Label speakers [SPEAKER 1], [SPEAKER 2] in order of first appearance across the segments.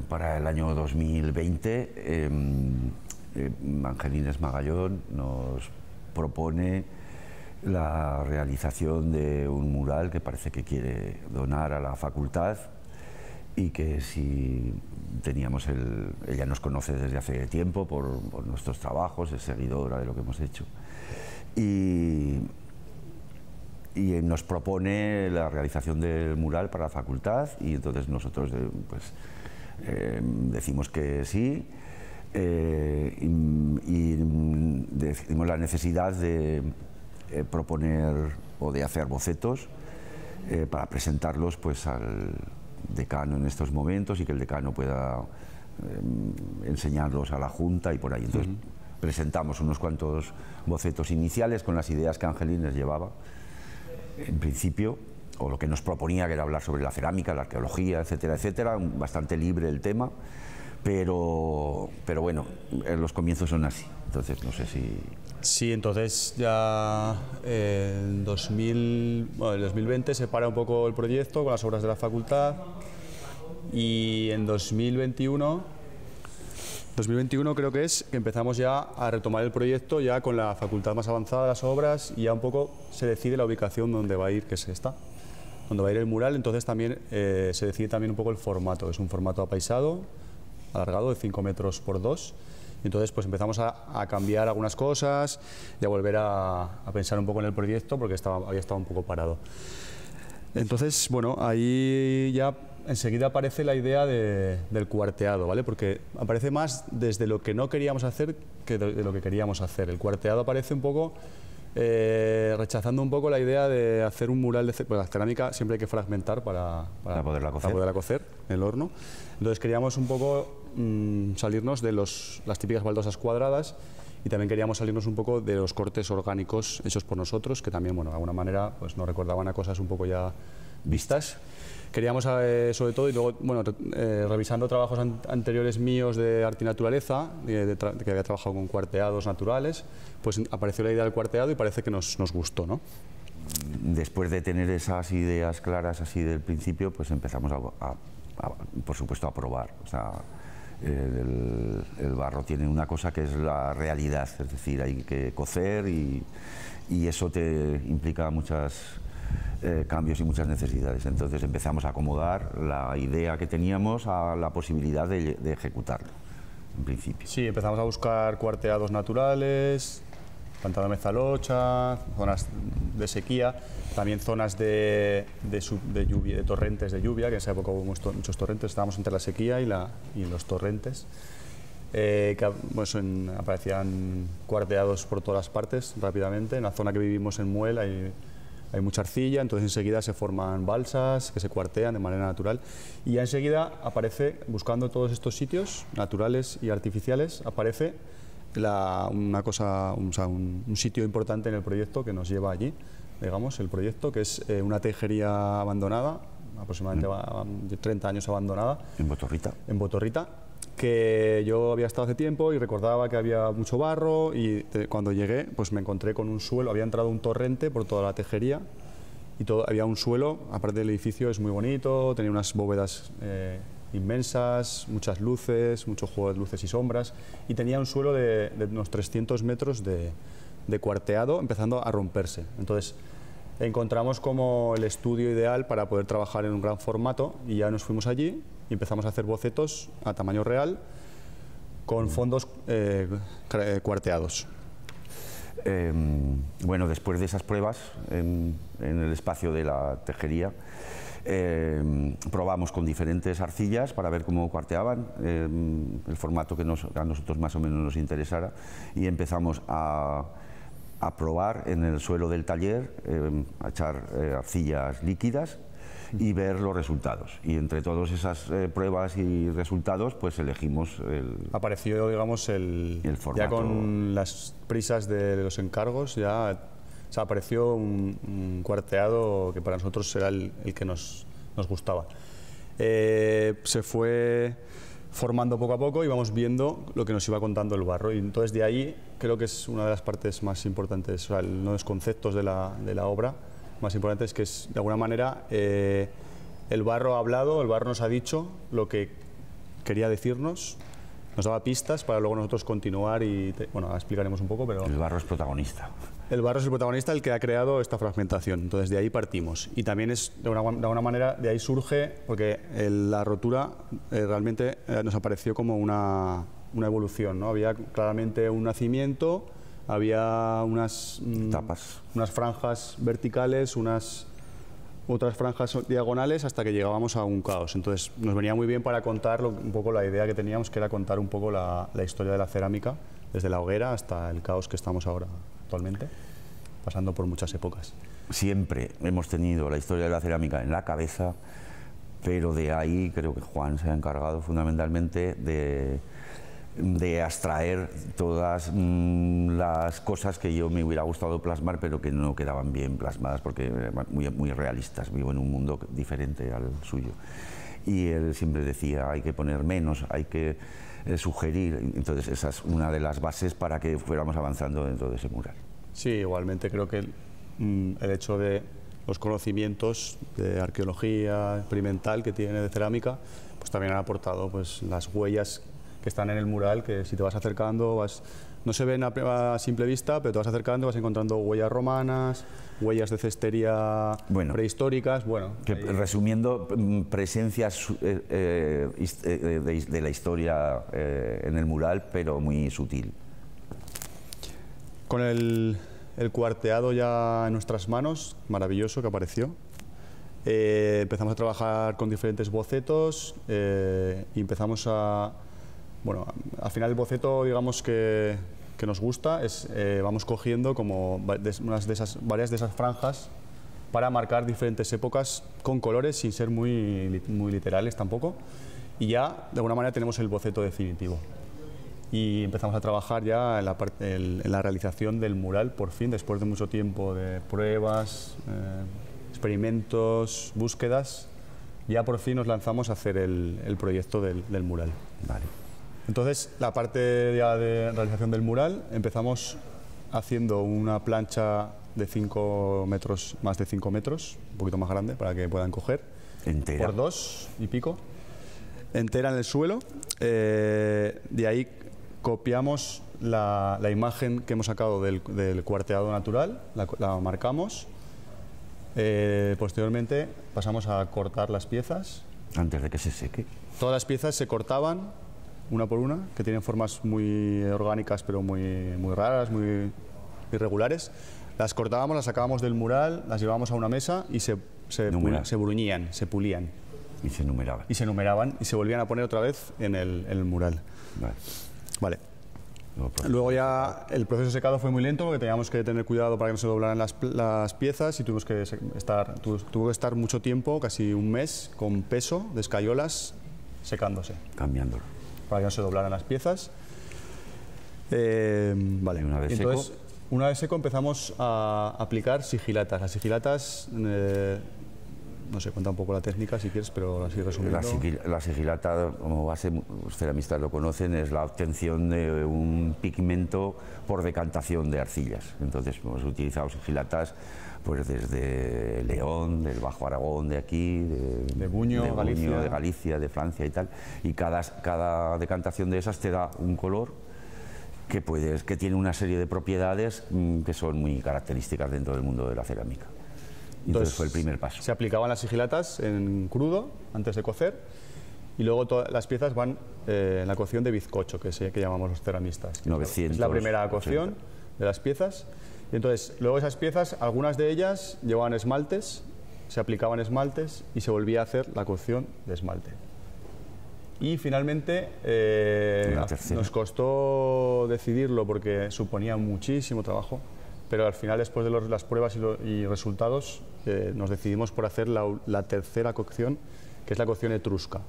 [SPEAKER 1] para el año 2020, Angelines Magallón nos propone la realización de un mural que parece que quiere donar a la facultad y que si teníamos ella nos conoce desde hace tiempo por nuestros trabajos, es seguidora de lo que hemos hecho y nos propone la realización del mural para la facultad y entonces nosotros decimos que sí y decimos la necesidad de proponer o de hacer bocetos para presentarlos pues al decano en estos momentos y que el decano pueda enseñarlos a la Junta y por ahí. Entonces presentamos unos cuantos bocetos iniciales con las ideas que Angelines llevaba en principio, o lo que nos proponía, que era hablar sobre la cerámica, la arqueología, etcétera, etcétera, bastante libre el tema, pero bueno, los comienzos son así, entonces no sé si...
[SPEAKER 2] Sí, entonces ya en el 2020 se para un poco el proyecto con las obras de la facultad y en 2021 creo que es que empezamos ya a retomar el proyecto ya con la facultad más avanzada de las obras y ya un poco se decide la ubicación donde va a ir, que es esta, donde va a ir el mural, entonces también se decide también un poco el formato, es un formato apaisado, alargado de 5 metros por 2. Entonces pues empezamos a cambiar algunas cosas y a volver a pensar un poco en el proyecto porque había estado un poco parado. Entonces, bueno, ahí ya enseguida aparece la idea del cuarteado, ¿vale? Porque aparece más desde lo que no queríamos hacer que de lo que queríamos hacer. El cuarteado aparece un poco rechazando un poco la idea de hacer un mural de pues la cerámica siempre hay que fragmentar para poderla cocer en el horno. Entonces queríamos un poco salirnos de las típicas baldosas cuadradas y también queríamos salirnos un poco de los cortes orgánicos hechos por nosotros, que también, bueno, de alguna manera pues nos recordaban a cosas un poco ya vistas. Queríamos, sobre todo, y luego, bueno, revisando trabajos anteriores míos de arte y naturaleza, que había trabajado con cuarteados naturales, pues apareció la idea del cuarteado y parece que nos gustó, ¿no?
[SPEAKER 1] Después de tener esas ideas claras así del principio, pues empezamos por supuesto, a probar. O sea, el barro tiene una cosa que es la realidad, es decir, hay que cocer y eso te implica muchos cambios y muchas necesidades. Entonces empezamos a acomodar la idea que teníamos a la posibilidad de ejecutarlo, en principio.
[SPEAKER 2] Sí, empezamos a buscar cuarteados naturales, pantano de mezalocha, zonas de sequía, también zonas de lluvia, de torrentes de lluvia, que en esa época hubo muchos torrentes, estábamos entre la sequía y los torrentes. Pues aparecían cuarteados por todas las partes rápidamente. En la zona que vivimos en Muel hay mucha arcilla, entonces enseguida se forman balsas que se cuartean de manera natural y ya enseguida aparece, buscando todos estos sitios naturales y artificiales, aparece un sitio importante en el proyecto que nos lleva allí, digamos, el proyecto, que es una tejería abandonada, aproximadamente 30 años abandonada.
[SPEAKER 1] En Botorrita.
[SPEAKER 2] En Botorrita, que yo había estado hace tiempo y recordaba que había mucho barro y cuando llegué pues me encontré con un suelo, había entrado un torrente por toda la tejería y había un suelo, aparte del edificio es muy bonito, tenía unas bóvedas inmensas, muchas luces, mucho juego de luces y sombras y tenía un suelo de unos 300 metros de cuarteado empezando a romperse. Entonces encontramos como el estudio ideal para poder trabajar en un gran formato y ya nos fuimos allí y empezamos a hacer bocetos a tamaño real con fondos cuarteados.
[SPEAKER 1] Bueno, después de esas pruebas en el espacio de la tejería, probamos con diferentes arcillas para ver cómo cuarteaban, el formato que a nosotros más o menos nos interesara, y empezamos a probar en el suelo del taller, a echar arcillas líquidas y ver los resultados. Y entre todas esas pruebas y resultados, pues elegimos
[SPEAKER 2] apareció, digamos, el formato. Ya con las prisas de los encargos, ya apareció un cuarteado que para nosotros era el que nos gustaba. Se fue formando poco a poco y vamos viendo lo que nos iba contando el barro. Y entonces de ahí creo que es una de las partes más importantes, o sea, uno de los conceptos de la obra más importantes, que es de alguna manera el barro ha hablado, el barro nos ha dicho lo que quería decirnos, nos daba pistas para luego nosotros continuar y, bueno, explicaremos un poco, pero...
[SPEAKER 1] El barro es protagonista.
[SPEAKER 2] El barro es el protagonista, el que ha creado esta fragmentación, entonces de ahí partimos. Y también es, de alguna manera, de ahí surge, porque la rotura realmente nos apareció como una evolución, ¿no? Había claramente un nacimiento, había unas
[SPEAKER 1] tapas,
[SPEAKER 2] unas franjas verticales, otras franjas diagonales, hasta que llegábamos a un caos. Entonces nos venía muy bien para contar un poco la idea que teníamos, que era contar un poco la historia de la cerámica, desde la hoguera hasta el caos que estamos ahora actualmente, pasando por muchas épocas.
[SPEAKER 1] Siempre hemos tenido la historia de la cerámica en la cabeza, pero de ahí creo que Juan se ha encargado fundamentalmente de abstraer todas las cosas que yo me hubiera gustado plasmar, pero que no quedaban bien plasmadas porque eran muy realistas. Vivo en un mundo diferente al suyo. Y él siempre decía, hay que poner menos, hay que sugerir. Entonces esa es una de las bases para que fuéramos avanzando dentro de ese mural.
[SPEAKER 2] Sí, igualmente creo que el hecho de los conocimientos de arqueología experimental que tiene de cerámica, pues también han aportado pues las huellas que están en el mural, que si te vas acercando, no se ven a simple vista, pero te vas acercando y vas encontrando huellas romanas, huellas de cestería prehistóricas. Bueno,
[SPEAKER 1] resumiendo, presencias de la historia en el mural, pero muy sutil.
[SPEAKER 2] Con el cuarteado ya en nuestras manos, maravilloso que apareció, empezamos a trabajar con diferentes bocetos y empezamos a... Bueno, al final el boceto, digamos que nos gusta, vamos cogiendo como varias de esas franjas para marcar diferentes épocas con colores sin ser muy literales tampoco, y ya de alguna manera tenemos el boceto definitivo. Y empezamos a trabajar ya en la realización del mural, por fin, después de mucho tiempo de pruebas, experimentos, búsquedas, ya por fin nos lanzamos a hacer el proyecto del mural.
[SPEAKER 1] Vale.
[SPEAKER 2] Entonces, la parte ya de realización del mural, empezamos haciendo una plancha de 5 metros, más de 5 metros, un poquito más grande para que puedan coger.
[SPEAKER 1] Entera.
[SPEAKER 2] Por 2 y pico. Entera en el suelo. De ahí copiamos la imagen que hemos sacado del cuarteado natural, la marcamos. Posteriormente pasamos a cortar las piezas.
[SPEAKER 1] Antes de que se seque.
[SPEAKER 2] Todas las piezas se cortaban una por una, que tienen formas muy orgánicas pero muy raras, muy irregulares. Las cortábamos, las sacábamos del mural, las llevábamos a una mesa y se bruñían, se pulían.
[SPEAKER 1] Y se numeraban.
[SPEAKER 2] Y se numeraban y se volvían a poner otra vez en el mural. Vale. Luego ya el proceso de secado fue muy lento porque teníamos que tener cuidado para que no se doblaran las piezas y tuvo que estar mucho tiempo, casi un mes, con peso de escayolas secándose.
[SPEAKER 1] Cambiándolo.
[SPEAKER 2] Para que no se doblaran las piezas. Vale.
[SPEAKER 1] Una vez
[SPEAKER 2] entonces,
[SPEAKER 1] seco.
[SPEAKER 2] Una vez seco empezamos a aplicar sigilatas. Las sigilatas, no sé, cuenta un poco la técnica si quieres, pero así resumiendo.
[SPEAKER 1] La sigilata, como base, los ceramistas lo conocen, es la obtención de un pigmento por decantación de arcillas. Entonces hemos utilizado sigilatas pues desde León, del Bajo Aragón de aquí,
[SPEAKER 2] de Buño,
[SPEAKER 1] de Galicia, de Francia y tal. Y cada decantación de esas te da un color que tiene una serie de propiedades que son muy características dentro del mundo de la cerámica. Entonces fue el primer paso.
[SPEAKER 2] Se aplicaban las sigilatas en crudo, antes de cocer, y luego todas las piezas van en la cocción de bizcocho, que llamamos los ceramistas.
[SPEAKER 1] 900,
[SPEAKER 2] es la primera cocción de las piezas. Y entonces, luego esas piezas, algunas de ellas llevaban esmaltes, se aplicaban esmaltes y se volvía a hacer la cocción de esmalte. Y finalmente nos costó decidirlo porque suponía muchísimo trabajo, pero al final, después de las pruebas y resultados, nos decidimos por hacer la tercera cocción, que es la cocción etrusca,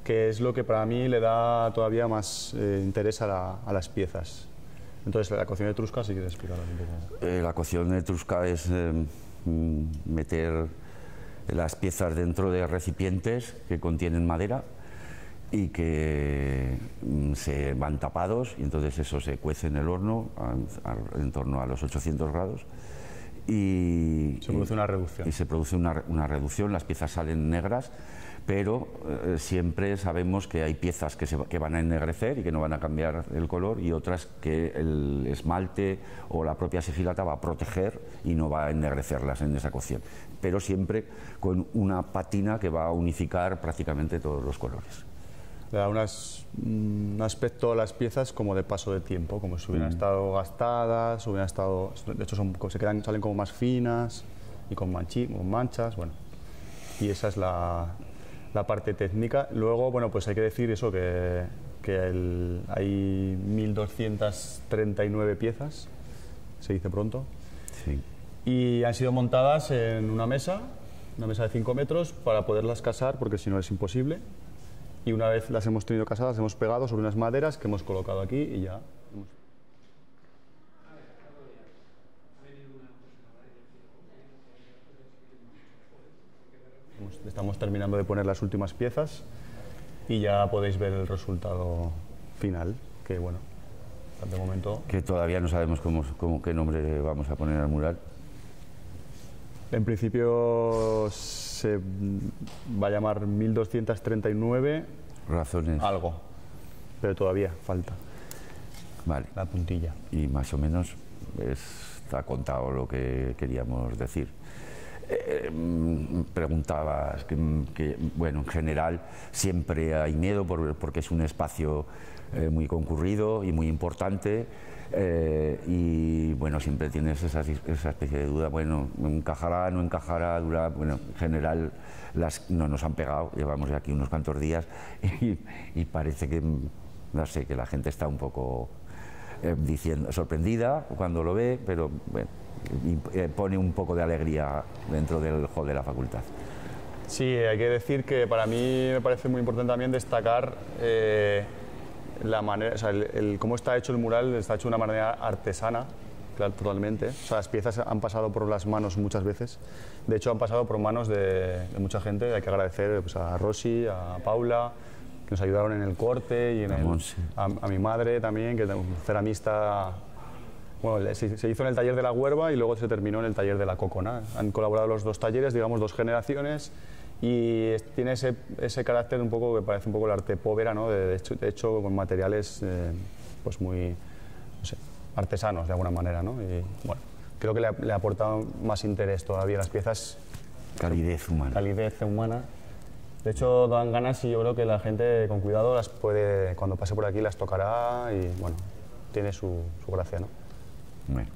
[SPEAKER 2] que es lo que para mí le da todavía más interés a las piezas. Entonces, la cocción etrusca, si quieres explicarla un poco.
[SPEAKER 1] La cocción etrusca es meter las piezas dentro de recipientes que contienen madera y que se van tapados, y entonces eso se cuece en el horno en torno a los 800 grados y
[SPEAKER 2] se produce una reducción.
[SPEAKER 1] Y se produce una reducción, las piezas salen negras, pero siempre sabemos que hay piezas que van a ennegrecer y que no van a cambiar el color, y otras que el esmalte o la propia sigilata va a proteger y no va a ennegrecerlas en esa cocción, pero siempre con una pátina que va a unificar prácticamente todos los colores.
[SPEAKER 2] Le da un aspecto a las piezas como de paso de tiempo, como si hubieran estado gastadas, hubieran estado, de hecho salen como más finas y con manchas, bueno, y esa es la parte técnica. Luego, bueno, pues hay que decir eso, que hay 1239 piezas, se dice pronto,
[SPEAKER 1] Sí.
[SPEAKER 2] y han sido montadas en una mesa de 5 metros para poderlas casar, porque si no es imposible. Y una vez las hemos tenido casadas, las hemos pegado sobre unas maderas que hemos colocado aquí y ya. Estamos terminando de poner las últimas piezas y ya podéis ver el resultado final, que bueno, de momento...
[SPEAKER 1] Que todavía no sabemos qué nombre vamos a poner al mural.
[SPEAKER 2] En principio se va a llamar 1239
[SPEAKER 1] Razones.
[SPEAKER 2] algo, pero todavía falta
[SPEAKER 1] Vale.
[SPEAKER 2] la puntilla.
[SPEAKER 1] Y más o menos está contado lo que queríamos decir. Preguntabas que, bueno, en general siempre hay miedo porque es un espacio muy concurrido y muy importante, y bueno, siempre tienes esa especie de duda, bueno, encajará, no encajará, durará. Bueno, en general no nos han pegado, llevamos aquí unos cuantos días y parece que, no sé, que la gente está un poco sorprendida cuando lo ve, pero bueno, pone un poco de alegría dentro del hall de la facultad.
[SPEAKER 2] Sí, hay que decir que para mí me parece muy importante también destacar la manera, o sea, cómo está hecho el mural. Está hecho de una manera artesana, claro, totalmente. O sea, las piezas han pasado por las manos muchas veces. De hecho, han pasado por manos de mucha gente. Hay que agradecer, pues, a Rosy, a Paula, que nos ayudaron en el corte, y a mi madre también, que es ceramista. Bueno, se hizo en el taller de la Huerva y luego se terminó en el taller de la Cocona. Han colaborado los dos talleres, digamos, dos generaciones, y tiene ese carácter un poco que parece un poco el arte povera, ¿no? De hecho con materiales pues muy, no sé, artesanos de alguna manera, ¿no? Y bueno, creo que le ha aportado más interés todavía las piezas.
[SPEAKER 1] Calidez humana.
[SPEAKER 2] Calidez humana. De hecho, dan ganas, y yo creo que la gente con cuidado las puede, cuando pase por aquí las tocará, y bueno, tiene su gracia, ¿no?
[SPEAKER 1] Bueno.